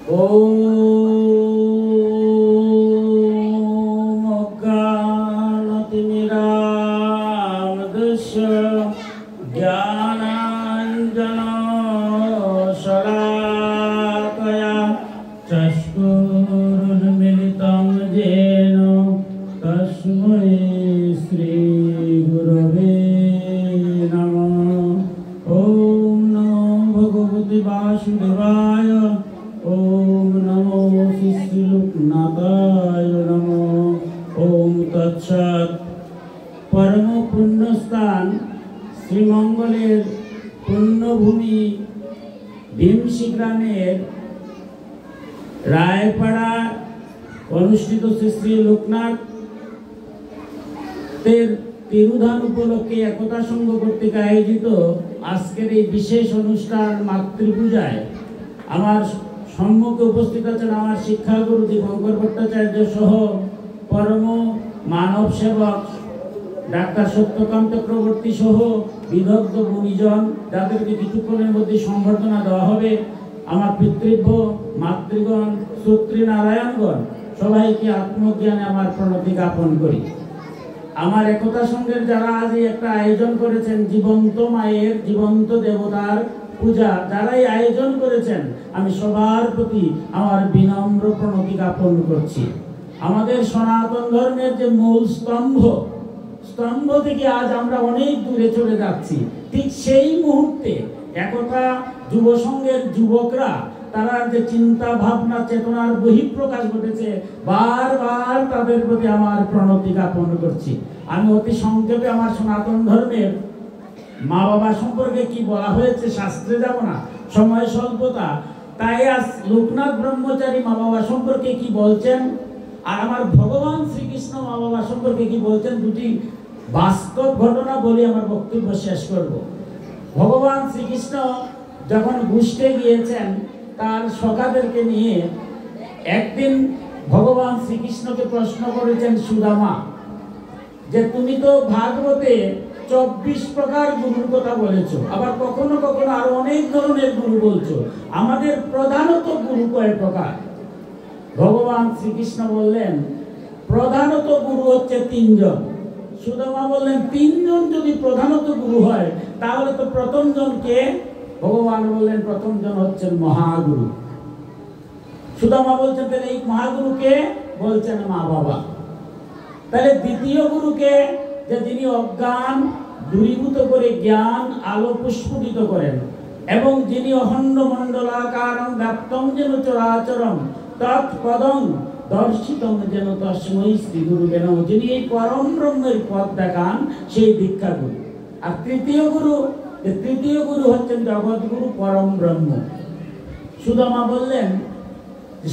ओम अज्ञानतिमिरान्धस्य ज्ञानाञ्जनशलाकया चक्षुरुन्मिलितं येन तस्मै श्रीगुरवे नमः। ओम नमो भगवते वासुदेवाय। ओम नमो श्रीलोकनाथाय नमः। ओम तत्सत्। परम पुण्यस्थान শ্রীমঙ্গলের পুণ্যভূমি ভীমসি গ্রামের রায়পাড়া অনুষ্ঠিত শ্রী শ্রী লোকনাথের তিরুধান উপলক্ষে একতা সংঘ কর্তৃক আয়োজিত আজকের এই বিশেষ অনুষ্ঠান মাতৃপূজায় আমার সম্মুখে উপস্থিত আছেন আমার শিক্ষাগুরু দীপঙ্কর ভট্টাচার্য সহ পরম মানব সেবক ডাক্তার সত্যকান্ত চক্রবর্তী সহ বিদগ্ধ গুণীজন, যাদেরকে কিছুক্ষণের মধ্যে সম্বর্ধনা দেওয়া হবে। আমার পিতৃভ্য মাতৃগণ, সূত্রী নারায়ণগণ, সবাইকে আত্মজ্ঞানে আমার প্রণতি জ্ঞাপন করি। আমার একতা সংঘের যারা আজ একটা আয়োজন করেছেন, জীবন্ত মায়ের জীবন্ত দেবতার পূজা, যারাই আয়োজন করেছেন, আমি সবার প্রতি আমার বিনম্র প্রণতি জ্ঞাপন করছি। আমাদের সনাতন ধর্মের যে মূল স্তম্ভ থেকে আজ আমরা অনেক দূরে চলে যাচ্ছি। ঠিক সেই মুহূর্তে একতা যুব সংঘের যুবকরা, তারা যে চিন্তা ভাবনা চেতনার বহিঃপ্রকাশ ঘটেছে, বারবার তাদের প্রতি আমার প্রণতি জ্ঞাপন করছি। আমি অতি সংক্ষেপে আমার সনাতন ধর্মের মা বাবা সম্পর্কে কি বলা হয়েছে, শাস্ত্রে যাব না, সময় স্বল্পতা, তাই আজ লোকনাথ ব্রহ্মচারী মা বাবা সম্পর্কে কি বলছেন, আর আমার ভগবান শ্রীকৃষ্ণ মা বাবা সম্পর্কে কি বলছেন, দুটি বাস্তব ঘটনা বলে আমার বক্তব্য শেষ করব। ভগবান শ্রীকৃষ্ণ যখন ঘুষতে গিয়েছেন তার সখাদেরকে নিয়ে, একদিন ভগবান শ্রীকৃষ্ণকে প্রশ্ন করেছেন সুদামা, যে তুমি তো ভাগবতে 24 প্রকার গুরুর কথা বলেছো, আবার কখনো কখনো আরো অনেক ধরনের গুরু বলছো, আমাদের প্রধানত গুরু কয় প্রকার? ভগবান শ্রীকৃষ্ণ বললেন প্রধানত গুরু হচ্ছে 3 জন। সুদামা বললেন 3 জন যদি প্রধানত গুরু হয় তাহলে তো প্রথম জন কে? ভগবান বললেন প্রথম জন হচ্ছেন মহাগুরু। সুদামা বলছেন তাহলে এই মহাগুরুকে? বলছেন মা বাবা। তাহলে দ্বিতীয় গুরুকে? যে যিনি অজ্ঞান দূরীভূত করে জ্ঞান আলো পুষ্পিত করেন, এবং যিনি অখণ্ড মণ্ডলাকারং ব্যাপ্তং যেন চরাচরম তৎপদং দর্শিতং যেন তস্मै শ্রী গুরুবে নমঃ, যিনি এই পরম ব্রহ্মের পথ দেখান, সেই দীক্ষা গুরু। আর তৃতীয় গুরু হচ্ছেন জগৎগুরু পরম ব্রহ্ম। সুদামা বললেন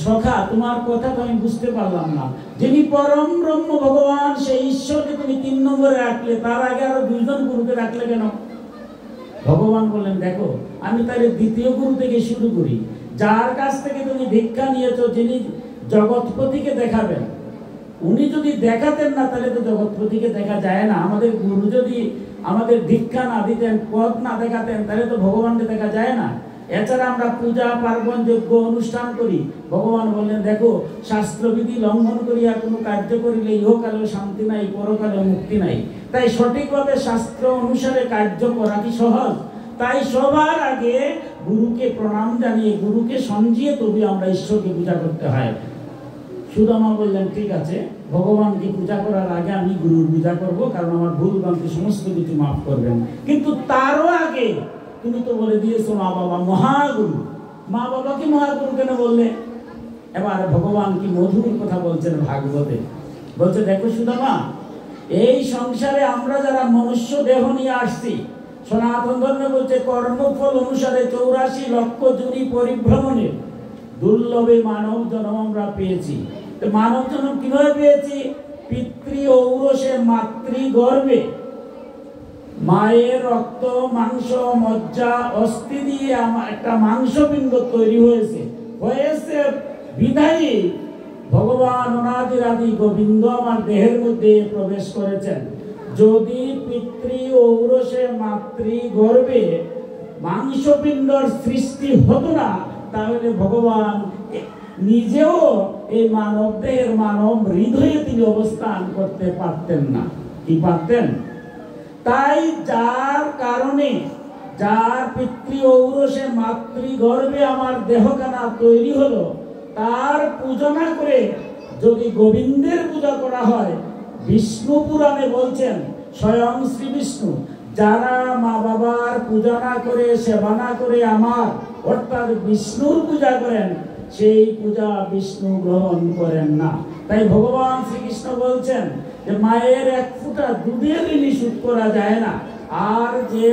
সখা, তোমার কথা তো আমি বুঝতে পারলাম না, যিনি পরম ব্রহ্ম ভগবান সেই ঈশ্বরকে তুমি 3 নম্বরে রাখলে, তার আগে আরো 2 জন গুরুকে রাখলে কেন? ভগবান বললেন দেখো, আমি তাহলে দ্বিতীয় গুরু থেকে শুরু করি, যার কাছ থেকে তুমি দীক্ষা নিয়েছো, যিনি জগৎপতিকে দেখাবেন। উনি যদি দেখাতেন না তাহলে তো জগৎপতিকে দেখা যায় না। আমাদের গুরু যদি আমাদের দীক্ষা না দিতেন, পথ না দেখাতেন, তাহলে তো ভগবানকে দেখা যায় না। এছাড়া আমরা পূজা পার্বণ যজ্ঞ অনুষ্ঠান করি, ভগবান বললেন দেখো, শাস্ত্রবিধি লঙ্ঘন করিয়া কোনো কার্য করিলে ইহকালেও শান্তি নাই, পরকালেও মুক্তি নাই। তাই সঠিকভাবে শাস্ত্র অনুসারে কার্য করা কি সহজ? তাই সবার আগে গুরুকে প্রণাম জানিয়ে, গুরুকে সঞ্জিয়ে তবে আমরা ঈশ্বরকে পূজা করতে হয়। সুদামা বললেন ঠিক আছে, ভগবানকে পূজা করার আগে আমি গুরুর পূজা করব, কারণ আমার ভুল ভ্রান্তি সমস্ত কিছু মাফ করবেন। কিন্তু তারও আগে তুমি তো বলে দিয়েছো মা বাবা মহাগুরু। মা বাবাকে মহাগুরু কেন বললে? এবার ভগবান কি মধুর কথা বলছেন ভাগবতে। বলছে দেখো সুদামা, এই সংসারে আমরা যারা মনুষ্য দেহ নিয়ে আসছি, সনাতন ধর্মে বলছে কর্মফল অনুসারে 84 লক্ষ জুনি পরিভ্রমণে দুর্লভে মানব জন্ম আমরা পেয়েছি। তো মানব জন্ম কিভাবে পেয়েছি? পিতৃ ঔরসে মাতৃ গর্ভে মায়ের রক্ত মাংস মজ্জা অস্থি দিয়ে একটা মাংসপিণ্ড তৈরি হয়েছে বিধায়ী ভগবান অনাদিরাদি গোবিন্দ আমার দেহের মধ্যে প্রবেশ করেছেন। যদি পিতৃ ঔরসে মাতৃ গর্ভে মাংসপিণ্ডর সৃষ্টি হতো না, তাহলে ভগবান নিজেও এই মানব দেহের মানব হৃদয়ে তিনি অবস্থান করতে পারতেন না। কি পারতেন? তাই যার কারণে, যার পিতৃ ঔরসে মাতৃগর্ভে আমার দেহখানা তৈরি হলো, তার পূজা না করে যদি গোবিন্দের পূজা করা হয়, বিষ্ণু পুরাণে বলছেন স্বয়ং শ্রী বিষ্ণু, যারা মা বাবার পূজা না করে, সেবা না করে আমার অর্থাৎ বিষ্ণুর পূজা করেন, সেই পূজা বিষ্ণু গ্রহণ করেন না। তাই ভগবান শ্রীকৃষ্ণ বলছেন যে মায়ের এক ফোঁটা দুধের ঋণী শোধ করা যায় না। আর যে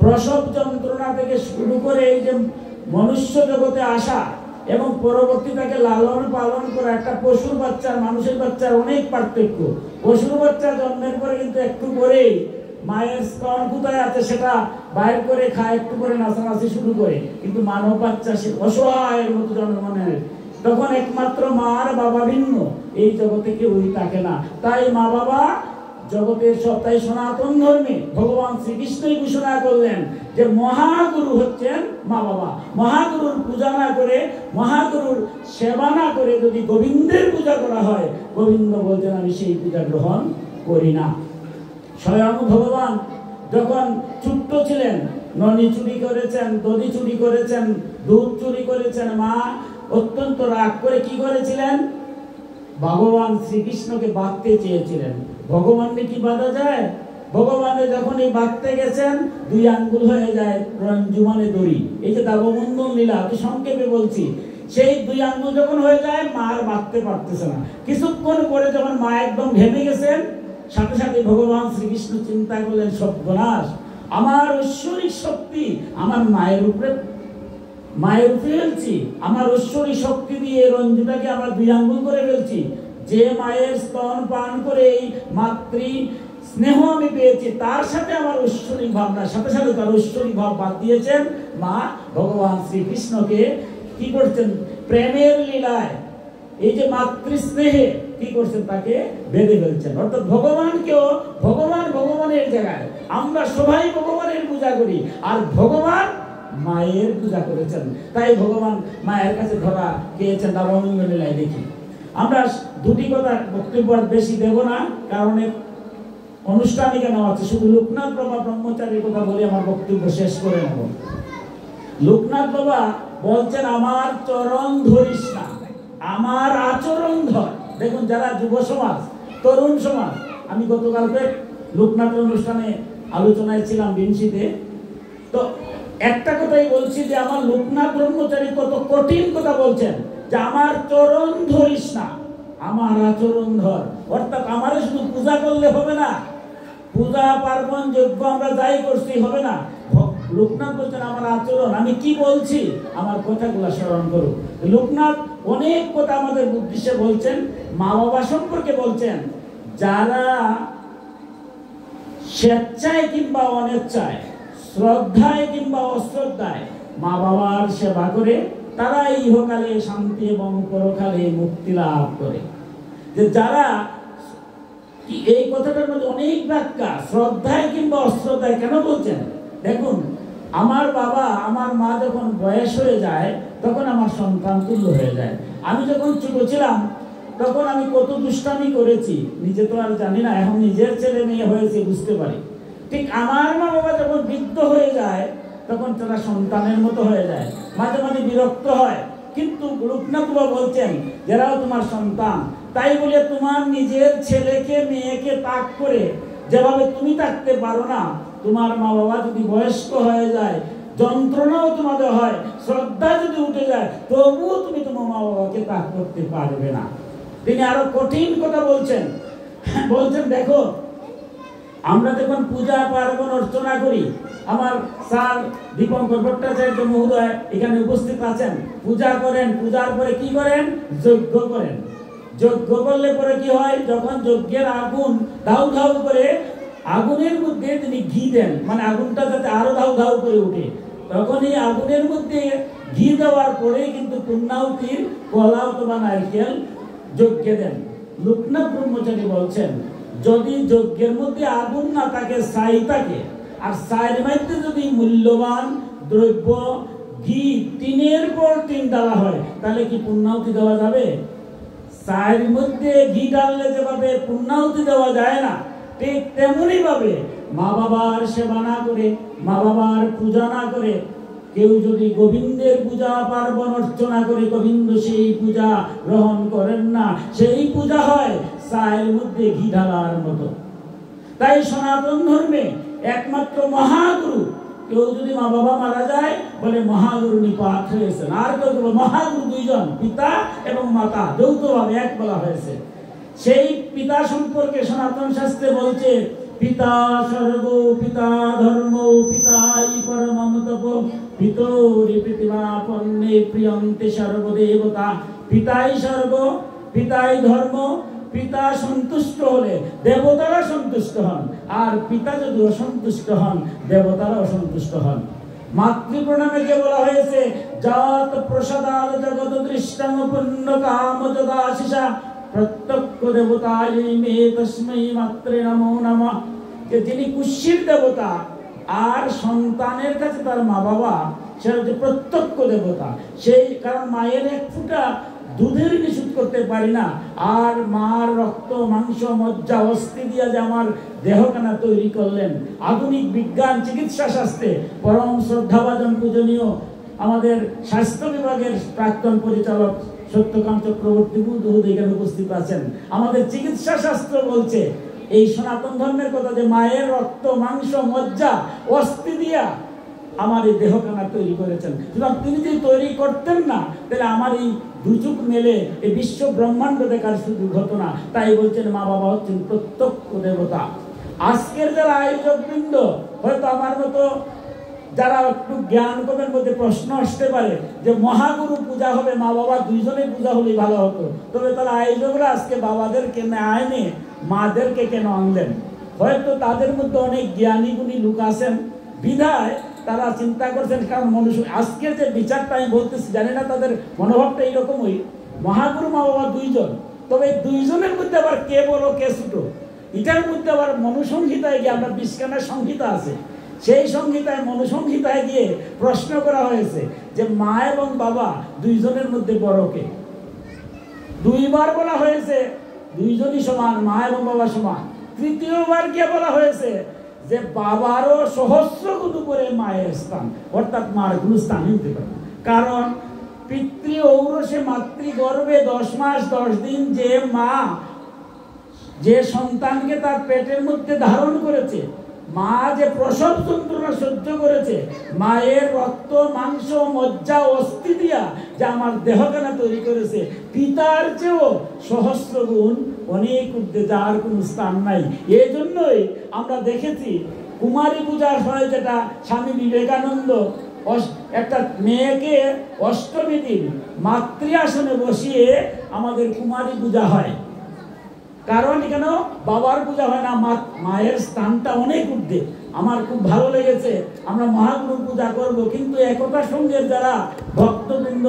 প্রসব যন্ত্রণা থেকে শুরু করে এই যে মনুষ্য জগতে আসা এবং পরবর্তী তাকে লালন পালন করা, একটা পশুর বাচ্চার মানুষের বাচ্চার অনেক পার্থক্য। পশুর বাচ্চা জন্মের পরে কিন্তু একটু করেই মায়ের স্তন কোথায় আছে সেটা বাইর করে খায়, একটু করে নাচানাচি শুরু করে, কিন্তু মানব বাচ্চা সে অসহায়ের মতো জন্ম নেয়। তখন একমাত্র মা আর বাবা ভিন্ন, এই জগতে কেউই থাকে না। তাই মা বাবা জগতের সব। তাই সনাতন ধর্মে ভগবান শ্রীকৃষ্ণই ঘোষণা করলেন যে মহাগুরু হচ্ছেন মা বাবা। মহাগুরুর পূজা না করে, মহাগুরুর সেবা না করে যদি গোবিন্দের পূজা করা হয়, গোবিন্দ বলছেন আমি সেই পূজা গ্রহণ করি না। স্বয়ং ভগবান যখন ছোট্ট ছিলেন, ননি চুরি করেছেন, দধি চুরি করেছেন, দুধ চুরি করেছেন, মা অত্যন্ত রাগ করে কি করেছিলেন? ভগবান শ্রীকৃষ্ণকে বাঁধতে চেয়েছিলেন। ভগবানকে কি বাঁধা যায়? ভগবানে যখনই বাঁধতে গেছেন, 2 আঙ্গুল হয়ে যায় রঞ্জুমানে দড়ি। এই যে দাবমন্দন লীলা, আমি সংক্ষেপে বলছি। সেই 2 আঙ্গুল যখন হয়ে যায়, মা আর বাঁধতে পারতেছে না। কিছুক্ষণ পরে যখন মা একদম ঘেমে গেছেন, সাথে সাথে ভগবান শ্রীকৃষ্ণ চিন্তা করলেন সর্বনাশ, আমার ঐশ্বরিক শক্তি আমার মায়ের উপরে ফেলছি, আমার ঐশ্বরিক শক্তি দিয়ে রঞ্জুটাকে আমরা 2 আঙ্গুল করে ফেলছি। যে মায়ের স্তন পান করে এই মাতৃ স্নেহ আমি পেয়েছি, তার সাথে আমার ঐশ্বরিক ভাবনা, সাথে সাথে তার ঐশ্বরিক ভাব বাদ দিয়েছেন মা। ভগবান শ্রীকৃষ্ণকে কি করছেন? প্রেমের লীলায় এই যে মাতৃ স্নেহে কি করছেন? তাকে বেঁধে ফেলছেন। অর্থাৎ ভগবানকেও ভগবানের জায়গায় আমরা সবাই ভগবানের পূজা করি, আর ভগবান মায়ের পূজা করেছেন। তাই ভগবান মায়ের কাছে ধরা খেয়েছেন। দাবমঙ্গল লীলায় দেখি আমরা 2টি কথা বক্তব্য আর বেশি দেব না, কারণ অনুষ্ঠানে কেন আছে। শুধু লোকনাথ বাবা ব্রহ্মচারীর কথা বলে আমার বক্তব্য শেষ করে নেব। লোকনাথ বাবা বলছেন আমার চরণ ধরিস না, আমার আচরণ ধর। দেখুন, যারা যুব সমাজ, তরুণ সমাজ, আমি গতকালকে লোকনাথের অনুষ্ঠানে আলোচনায় ছিলাম বিংশিতে, তো একটা কথাই বলছি যে আমার লোকনাথ ব্রহ্মচারী কত কঠিন কথা বলছেন যে আমার চরণ ধরিস না, আমার আচরণ ধর। অর্থাৎ আমারে শুধু পূজা করলে হবে না, পূজা পার্বণ যজ্ঞ আমরা যাই করছি হবে না। লোকনাথ বলছেন আমার আচরণ, আমি কি বলছি আমার কথাগুলো স্মরণ করো। লোকনাথ অনেক কথা আমাদের উদ্দেশ্যে বলছেন, মা বাবা সম্পর্কে বলছেন। যারা স্বেচ্ছায় কিংবা অনিচ্ছায়, শ্রদ্ধায় কিংবা অশ্রদ্ধায় মা বাবার সেবা করে, তারা ইহকালে শান্তি এবং পরকালে মুক্তি লাভ করে। যে যারা, এই কথাটার মধ্যে অনেক ব্যাখ্যা, শ্রদ্ধায় কিংবা অশ্রদ্ধায় কেন বলছেন? দেখুন, আমার বাবা আমার মা যখন বয়স হয়ে যায়, তখন আমার সন্তান তুল্য হয়ে যায়। আমি যখন ছোট ছিলাম, তখন আমি কত দুষ্টামি করেছি নিজে তো আর জানি না, এখন নিজের ছেলে মেয়ে হয়েছে বুঝতে পারি। ঠিক আমার মা বাবা যখন বৃদ্ধ হয়ে যায়, তখন তারা সন্তানের মতো হয়ে যায়, মাঝে মাঝে বিরক্ত হয়। কিন্তু লোকনাথ বাবা বলছেন যারাও তোমার সন্তান, তাই বলে তোমার নিজের ছেলেকে মেয়েকে তাক করে যেভাবে তুমি থাকতে পারো না, তোমার মা বাবা যদি বয়স্ক হয়ে যায়, যন্ত্রণাও তোমাদের হয়, শ্রদ্ধা যদি উঠে যায়, তবুও তুমি তোমার মা বাবাকে তাক করতে পারবে না। তিনি আরো কঠিন কথা বলছেন। দেখো, আমরা যখন পূজা পার্বণ অর্চনা করি, আমার স্যার দীপঙ্কর ভট্টাচার্য মহোদয় এখানে উপস্থিত আছেন, পূজা করেন, পূজার পরে কি করেন? যজ্ঞ করেন। যজ্ঞ করলে পরে কি হয়? যখন যজ্ঞের আগুন ধাউ ধাউ করে, আগুনের মধ্যে তিনি ঘি দেন, মানে আগুনটা যাতে আরো ধাউ ধাউ করে উঠে, তখন এই আগুনের মধ্যে ঘি দেওয়ার পরে কিন্তু পূর্ণাহুতির কলা অথবা নারকেল যজ্ঞে দেন। লোকনাথ ব্রহ্মচারী বলছেন যদি যজ্ঞের মধ্যে আগুন না থাকে, ছাই থাকে, আর ছাইয়ের মধ্যে যদি মূল্যবান দ্রব্য ঘি টিনের পর টিন দেওয়া হয়, তাহলে কি পুণ্যাহুতি দেওয়া যাবে? চায়ের মধ্যে ঘি ঢাললে যেভাবে পুণ্যাহুতি দেওয়া যায় না, ঠিক তেমনি ভাবে মা বাবার সেবা না করে, মা বাবার পূজা না করে কেউ যদি গোবিন্দের পূজা পার্বণ অর্চনা করে, গোবিন্দ সেই পূজা গ্রহণ করেন না, সেই পূজা হয় চায়ের মধ্যে ঘি ঢালার মতো। তাই সনাতন ধর্মে একমাত্র মহাগুরু, কেউ যদি মা বাবা মারা যায় বলে মহাগুরু নিপাত হয়েছেন, আর কেউ মহাগুরু দুইজন, পিতা এবং মাতা যৌথভাবে এক বলা হয়েছে। সেই পিতা সম্পর্কে সনাতন শাস্ত্রে বলছে, পিতা স্বর্গ পিতা ধর্ম পিতাই পরমম তপ পিতরি পৃথিবাপন্নে প্রিয়ন্তে সর্বদেবতা। পিতাই স্বর্গ, পিতাই ধর্ম, পিতা সন্তুষ্ট হলে দেবতারা সন্তুষ্ট হন, আর পিতা যদি অসন্তুষ্ট হন দেবতারা অসন্তুষ্ট হন। মাতৃ প্রণামে বলা হয়েছে, জাত প্রসাদাদ জগৎ দৃষ্টং পুণ্য কাম যদাশিষা প্রত্যক্ষ দেবতায় মে তস্मै মাতৃ নমো নমঃ। যে যিনি কুশীর দেবতা আর সন্তানের কাছে তার মা বাবা, সে হচ্ছে প্রত্যক্ষ দেবতা। সেই কারণ মায়ের এক ফোঁটা দুধের নিষেধ করতে পারি না, আর মার রক্ত মাংস মজ্জা অস্থি দিয়া যে আমার দেহখানা তৈরি করলেন। আধুনিক বিজ্ঞান চিকিৎসা শাস্ত্রে পরম শ্রদ্ধাভাজন পূজনীয় আমাদের স্বাস্থ্য বিভাগের প্রাক্তন পরিচালক সত্যকান্ত চক্রবর্তী বুদ্ধ এখানে উপস্থিত আছেন। আমাদের চিকিৎসা শাস্ত্র বলছে এই সনাতন ধর্মের কথা, যে মায়ের রক্ত মাংস মজ্জা অস্থি দিয়া আমার এই দেহখানা তৈরি করেছেন। সুতরাং তিনি যদি তৈরি করতেন না, তাহলে আমার এই দুচুক মেলে এই বিশ্ব ব্রহ্মাণ্ড দেখার সুযোগ হতো না। তাই বলছেন মা বাবা হচ্ছেন প্রত্যক্ষ দেবতা। আজকের যারা আয়োজক বৃন্দ, হয়তো আমার মতো যারা একটু জ্ঞান কমের মধ্যে প্রশ্ন আসতে পারে যে মহাগুরু পূজা হবে, মা বাবা দুইজনে পূজা হলেই ভালো হতো, তবে তারা আয়োজকরা আজকে বাবাদেরকে আয়নে মাদেরকে কেন আনলেন? হয়তো তাদের মধ্যে অনেক জ্ঞানী গুণী লোক আছেন, বিধায় তারা চিন্তা করছেন। কারণ মনুষ্য আজকের যে বিচারটা আমি বলতেছি, জানি না তাদের মনোভাবটা এইরকমই। মহাগুরু মা বাবা দুইজন, তবে দুইজনের মধ্যে আবার কে বড় কে ছোট, এটার মধ্যে আবার মনুসংহিতায় গিয়ে, আমরা 20খানা সংহিতা আছে, সেই সংহিতায় মনুসংহিতায় গিয়ে প্রশ্ন করা হয়েছে যে মা এবং বাবা দুইজনের মধ্যে বড় কে। দুইবার বলা হয়েছে দুইজনই সমান, মা এবং বাবা সমান। তৃতীয়বার গিয়ে বলা হয়েছে যে বাবারও সহস্র গুণ উপরে মায়ের স্থান, অর্থাৎ মার কোনো স্থান নিতে পারে না। কারণ পিতৃ ঔরসে মাতৃগর্ভে 10 মাস 10 দিন যে মা যে সন্তানকে তার পেটের মধ্যে ধারণ করেছে, মা যে প্রসব যন্ত্রণা সহ্য করেছে, মায়ের রক্ত মাংস মজ্জা অস্থি দিয়া যে আমার দেহখানা তৈরি করেছে, পিতার চেয়েও সহস্র গুণ অনেক ঊর্ধ্বে, যার কোনো স্থান নাই। এই জন্যই আমরা দেখেছি কুমারী পূজার হয়, যেটা স্বামী বিবেকানন্দ একটা মেয়েকে অষ্টমী দিন মাতৃ আসনে বসিয়ে আমাদের কুমারী পূজা হয়। কারণ কেন বাবার পূজা হয় না, মায়ের স্থানটা অনেক ঊর্ধ্বে। আমার খুব ভালো লেগেছে, আমরা মহাগুরু পূজা করব, কিন্তু একতা সঙ্গের যারা ভক্তবৃন্দ,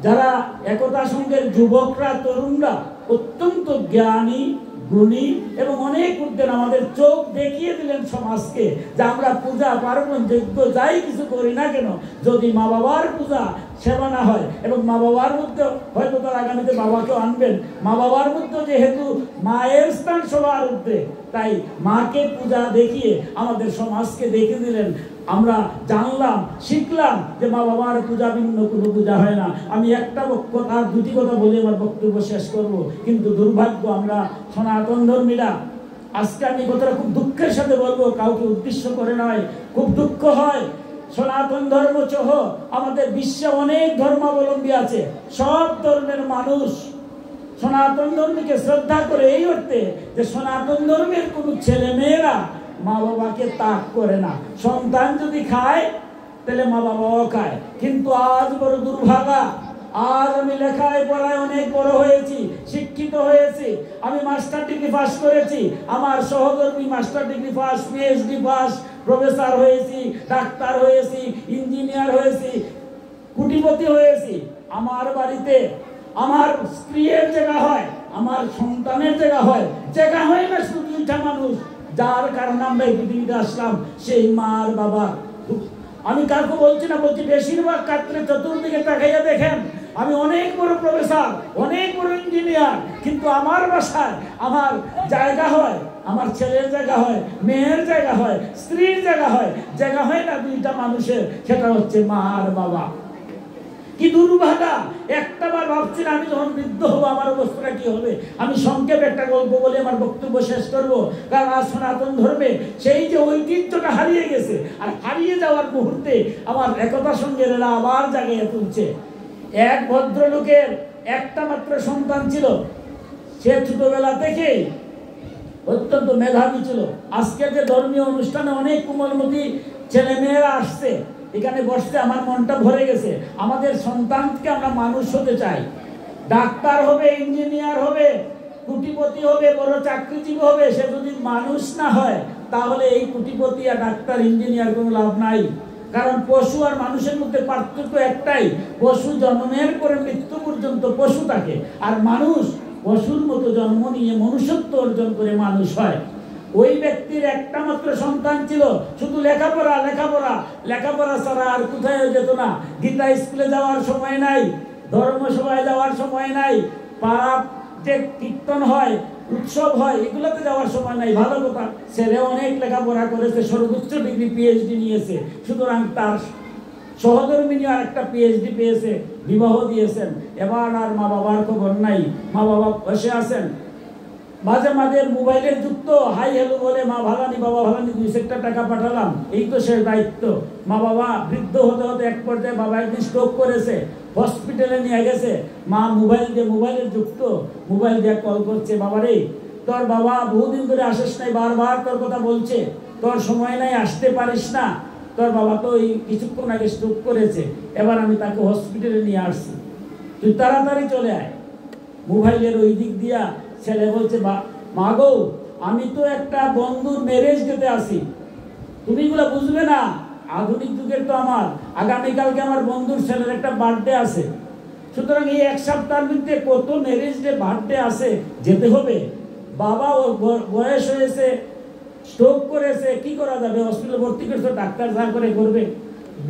যারা একতা সঙ্গের যুবকরা তরুণরা অত্যন্ত জ্ঞানী গুণী এবং অনেক ঊর্ধ্বের, আমাদের চোখ দেখিয়ে দিলেন সমাজকে যে আমরা পূজা পার্বণ যজ্ঞ যাই কিছু করি না কেন, যদি মা বাবার পূজা সেবা না হয়, এবং মা বাবার মধ্যে হয়তো তার আগামীতে বাবাকেও আনবেন, মা বাবার মধ্যে যেহেতু মায়ের স্থান সবার ঊর্ধ্বে, তাই মাকে পূজা দেখিয়ে আমাদের সমাজকে দেখিয়ে দিলেন। আমরা জানলাম শিখলাম যে মা বাবার পূজা ভিন্ন কোনো পূজা হয় না। আমি একটা কথা দুটি কথা বলে আমার বক্তব্য শেষ করব, কিন্তু দুর্ভাগ্য আমরা সনাতন ধর্মীরা, আজকে আমি কথাটা খুব দুঃখের সাথে বলবো, কাউকে উদ্দেশ্য করে নয়, খুব দুঃখ হয়। সনাতন ধর্ম সহ আমাদের বিশ্বে অনেক ধর্মাবলম্বী আছে, সব ধর্মের মানুষ সনাতন ধর্মকে শ্রদ্ধা করে, এই অর্থে যে সনাতন ধর্মের কোনো ছেলে মেয়েরা মা বাবাকে ত্যাগ করে না। সন্তান যদি খায় তাহলে মা বাবাও খায়, কিন্তু আজ বড় দুর্ভাগা, আজ আমি লেখায় পড়ায় অনেক বড় হয়েছি, শিক্ষিত হয়েছি, আমি মাস্টার ডিগ্রি পাস করেছি, আমার সহকর্মী master degree pass, PhD pass, professor হয়েছি, ডাক্তার হয়েছি, ইঞ্জিনিয়ার হয়েছি, কোটিপতি হয়েছি। আমার বাড়িতে আমার স্ত্রীর জায়গা হয়, আমার সন্তানের জায়গা হয়, জায়গা হয় না শুধু দুইটা মানুষ, যার কারণে আমরা এই পৃথিবীতে আসলাম, সেই মার বাবা আমি কাউকে বলছি না, বলছি বেশিরভাগ ক্ষেত্রে চতুর্দিকে তাকাইয়া দেখেন আমি অনেক বড় প্রফেসর, অনেক বড় ইঞ্জিনিয়ার, কিন্তু আমার বাসায় আমার জায়গা হয়, আমার ছেলের জায়গা হয়, মেয়ের জায়গা হয়, স্ত্রীর জায়গা হয়, জায়গা হয় না দুইটা মানুষের, সেটা হচ্ছে মা আর বাবা। কি দুর্ভাগা! একটা বার ভাবছি না আমি যখন বৃদ্ধ হবো আমার অবস্থাটা কি হবে। আমি সংক্ষেপে একটা গল্প বলে আমার বক্তব্য শেষ করবো, কারণ আজ সনাতন ধর্মে সেই যে ঐতিহ্যটা হারিয়ে গেছে, আর হারিয়ে যাওয়ার মুহূর্তে আমার একতা সঙ্গের এরা আবার জাগিয়ে তুলছে। এক ভদ্রলোকের একটা মাত্র সন্তান ছিল, সে ছোটবেলা থেকেই অত্যন্ত মেধাবী ছিল। আজকের যে ধর্মীয় অনুষ্ঠানে অনেক কোমলমতি ছেলে মেয়েরা আসছে, এখানে বসতে আমার মনটা ভরে গেছে। আমাদের সন্তানকে আমরা মানুষ হতে চাই, ডাক্তার হবে, ইঞ্জিনিয়ার হবে, কোটিপতি হবে, বড় চাকরিজীবী হবে। সে যদি মানুষ না হয় তাহলে এই কোটিপতি আর ডাক্তার ইঞ্জিনিয়ার কোনো লাভ নাই। কারণ পশু আর মানুষের মধ্যে পার্থক্য একটাই, পশু জন্মের পরে মৃত্যু পর্যন্ত পশু থাকে, আর মানুষ পশুর মতো জন্ম নিয়ে মনুষ্যত্ব অর্জন করে মানুষ হয়। ওই ব্যক্তির একটা মাত্র সন্তান ছিল, শুধু লেখাপড়া লেখাপড়া লেখাপড়া ছাড়া আর কোথায় যেত না। গীতা স্কুলে যাওয়ার সময় নাই, ধর্মসভায় যাওয়ার সময় নাই, পাড়া যে কীর্তন হয়, উৎসব হয়, এগুলোতে যাওয়ার সময় নাই। ভালো কথা, ছেলে অনেক লেখাপড়া করেছে, সর্বোচ্চ ডিগ্রি পিএইচডি নিয়েছে, সুতরাং তার সহধর্মিনী আর একটা পিএইচডি পেয়েছে, বিবাহ দিয়েছেন। এবার আর মা বাবার খবর নাই, মা বাবা বসে আছেন। মাঝে মাঝে মোবাইলের যুক্ত হাই হ্যালো বলে, মা ভালানি বাবা ভালানি 200 টাকা পাঠালাম, এই তো সে দায়িত্ব। মা বাবা বৃদ্ধ হতে হতে এক পর্যায়ে বাবা একদিন স্ট্রোক করেছে, হসপিটালে নিয়ে গেছে। মা মোবাইলের যুক্ত, মোবাইল দিয়ে কল করছে, বাবারে তোর বাবা বহুদিন ধরে আসিস নাই, বারবার তোর কথা বলছে, তোর সময় নাই, আসতে পারিস না, তোর বাবা তো এই কিছুক্ষণ আগে স্ট্রোক করেছে, এবার আমি তাকে হসপিটালে নিয়ে আসছি, তুই তাড়াতাড়ি চলে আয়। মোবাইলের ওই দিক দিয়া ছেলে বলছে, মা গো আমি তো একটা বন্ধুর ম্যারেজ ডেতে আছি, তুমি এগুলো বুঝবে না, আধুনিক যুগের তো আমার আগামীকালকে আমার বন্ধুর ছেলের একটা বার্থডে আছে, সুতরাং এই এক সপ্তাহের মধ্যে কত ম্যারেজ ডে বার্থডে আছে, যেতে হবে। বাবা ওর বয়স হয়েছে, স্ট্রোক করেছে, কি করা যাবে, হসপিটালে ভর্তি করছে, ডাক্তার যা করে করবে।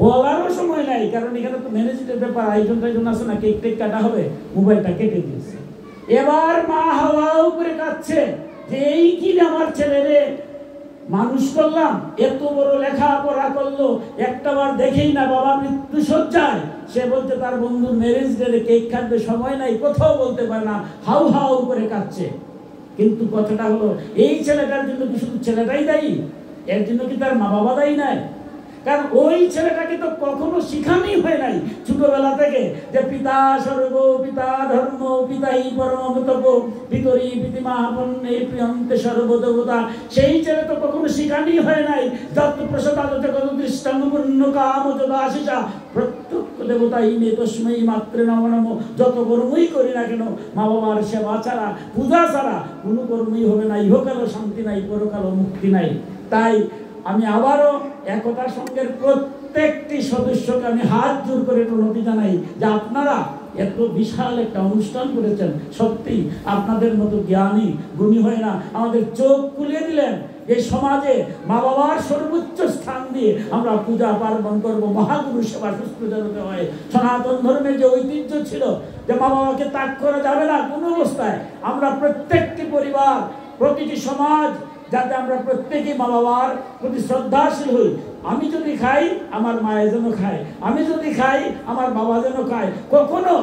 বলারও সময় নাই, কারণ এখানে তো ম্যানেজমেন্টের ব্যাপার, আয়োজন টাইজন আছে না, কেক টেক কাটা হবে, মোবাইলটা কেটে দিয়েছে। এবার মা হাওয়াও করে কাঁদছে যে এই কি আমার ছেলেরে মানুষ করলাম, এত বড় লেখাপড়া করলো, একটা বার দেখেই না বাবা মৃত্যু সজ্জায়। সে বলতে তার বন্ধুর ম্যারেজ ডে কেক কাটবে, সময় নাই, কোথাও বলতে পারে না, হাউ হাউ করে কাঁদছে। কিন্তু কথাটা হলো, এই ছেলেটার জন্য কি শুধু ছেলেটাই দায়ী? এর জন্য কি তার মা বাবা দায়ী নাই? কারণ ওই ছেলেটাকে তো কখনো শিখানোই হয় নাই ছোটবেলা থেকে যে পিতা স্বর্গ, পিতা ধর্ম, পিতাই পরম তপ, পিতরি পিতিমাপন্নে প্রিয়ন্তে সর্বদেবতা। সেই ছেলে তো কখনো শিখানোই হয় নাই যত প্রসাদ জগৎ দৃষ্টাঙ্গপূর্ণ কাম যদাশিষা প্রত্যক্ষ দেবতাই মে তস্মৈ মাত্রে নমো নমো। যত কর্মই করি না কেন মা বাবার সেবা ছাড়া, পূজা ছাড়া কোনো কর্মই হবে না, ইহকালও শান্তি নাই, পরকালও মুক্তি নাই। তাই আমি আবারও একতা সংঘের প্রত্যেকটি সদস্যকে আমি হাত জোর করে প্রণতি জানাই যে আপনারা এত বিশাল একটা অনুষ্ঠান করেছেন, সত্যি আপনাদের মতো জ্ঞানী গুণী হয় না, আমাদের চোখ খুলে দিলেন। এই সমাজে মা বাবার সর্বোচ্চ স্থান দিয়ে আমরা পূজা পার্বণ করবো, মহাগুরু সেবা সুস্থ হয়। সনাতন ধর্মের যে ঐতিহ্য ছিল যে মা বাবাকে ত্যাগ করা যাবে না কোনো অবস্থায়, আমরা প্রত্যেকটি পরিবার, প্রতিটি সমাজ যাতে আমরা প্রত্যেকেই মা বাবার প্রতি শ্রদ্ধাশীল হই। আমি যদি খাই আমার মায়ের যেন খায়, আমি যদি খাই আমার বাবা যেন খায়। কখনো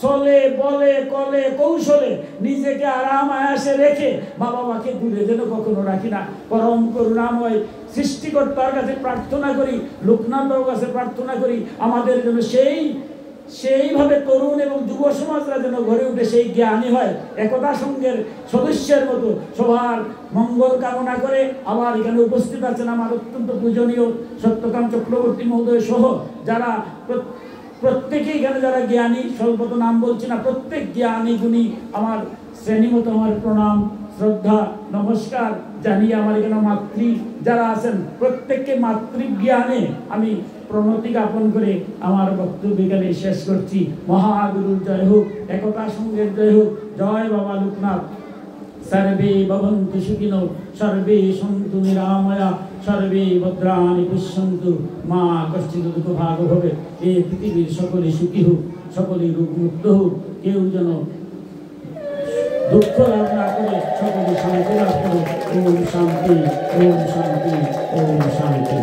চলে বলে কলে কৌশলে নিজেকে আরাম আয়াসে রেখে মা বাবাকে দূরে যেন কখনো রাখি না। পরম করুণাময় সৃষ্টিকর্তার কাছে প্রার্থনা করি, লোকনাথ বাবুর কাছে প্রার্থনা করি আমাদের জন্য সেইভাবে তরুণ এবং যুব সমাজরা যেন গড়ে উঠে, সেই জ্ঞানী হয়, একতা সংঘের সদস্যের মতো সবার মঙ্গল কামনা করে। আবার এখানে উপস্থিত আছেন আমার অত্যন্ত পূজনীয় সত্যকান্ত চক্রবর্তী মহোদয় সহ যারা প্রত্যেকেই এখানে যারা জ্ঞানী, স্বল্পত নাম বলছি না, প্রত্যেক জ্ঞানী গুণী আমার শ্রেণী মতো আমার প্রণাম শ্রদ্ধা নমস্কার জানিয়ে আমার এখানে মাতৃ যারা আছেন প্রত্যেককে মাতৃজ্ঞানে আমি প্রণতি জ্ঞাপন করে আমার বক্তব্য এখানে শেষ করছি। মহাগুরুর জয় হোক, একতা সংঘের জয় হোক, জয় বাবা লোকনাথ। सर्वे भवन्तु सुखिनो सर्वे सन्तु निरामया सर्वे भद्राणि पश्यन्तु मा कश्चित् दुःखभाग् भवेत्। এই পৃথিবীর সকলে সুখী হোক, সকলে রোগমুক্ত হোক, কেউ যেন দুঃখ লাভ না করে সকলে শান্তি লাভ করে। ওম শান্তি, ওম শান্তি, ওম শান্তি।